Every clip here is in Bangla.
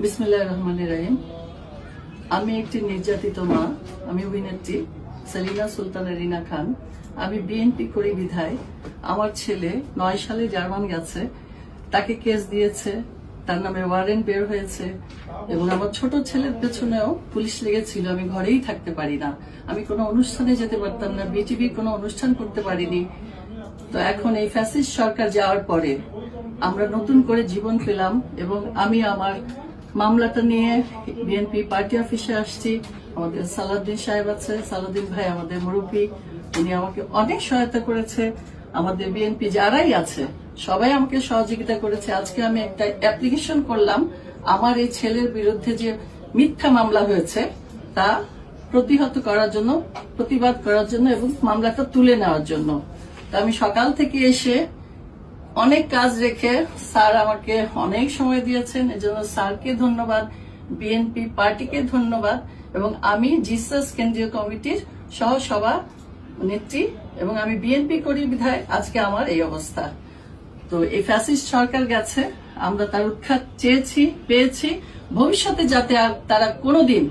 বিসমিল্লাহির রহমানির রহিম। আমি একটি নির্যাতিত মা। আমি অভিনেত্রী সেলিনা সুলতানা রিনা খান। আমি বিএনপি করি বিধায় আমার ছেলে 9 সালে জার্মান গেছে, তাকে কেস দিয়েছে, তার নামে ওয়ারেন্ট বের হয়েছে এবং আমার ছোট ছেলের পেছনেও পুলিশ লেগেছিল। আমি ঘরেই থাকতে পারি না, আমি কোনো অনুষ্ঠানে যেতে পারতাম না, বিটিভি কোনো অনুষ্ঠান করতে পারিনি। তো এখন এই ফ্যাসিস্ট সরকার যাওয়ার পরে আমরা নতুন করে জীবন পেলাম এবং আমি আমার মামলাটা নিয়ে বিএনপি পার্টি অফিসে আসছি। আমাদের সালাউদ্দিন সাহেব আছে, সালাউদ্দিন ভাই আমাদের মুরব্বী, উনি আমাকে অনেক সহায়তা করেছে। আমাদের বিএনপি যারাই আছে সবাই আমাকে সহযোগিতা করেছে। আজকে আমি একটা অ্যাপ্লিকেশন করলাম আমার এই ছেলের বিরুদ্ধে যে মিথ্যা মামলা হয়েছে তা প্রতিহত করার জন্য, প্রতিবাদ করার জন্য এবং মামলাটা তুলে নেওয়ার জন্য। তো আমি সকাল থেকে এসে অনেক কাজ রেখে স্যার আমাকে অনেক সময় দিয়েছেন, এজন্য স্যারকে ধন্যবাদ, বিএনপি পার্টিকে ধন্যবাদ এবং আমি জিসাস কেন্দ্রীয় কমিটির সহ সভা নেত্রী এবং আমি বিএনপি করি বিধায় আজকে আমার এই অবস্থা। তো এই ফ্যাসিস্ট সরকার গেছে, আমরা তার উৎখাত চেয়েছি, পেয়েছি। ভবিষ্যতে যাতে আর তারা কোনোদিন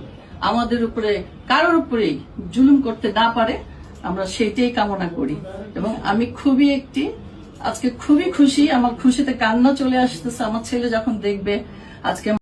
আমাদের উপরে কারোর উপরেই জুলুম করতে না পারে, আমরা সেইটাই কামনা করি। এবং আমি আজকে খুবই খুশি, আমার খুশিতে কান্না চলে আসতেছে আমার ছেলে যখন দেখবে আজকে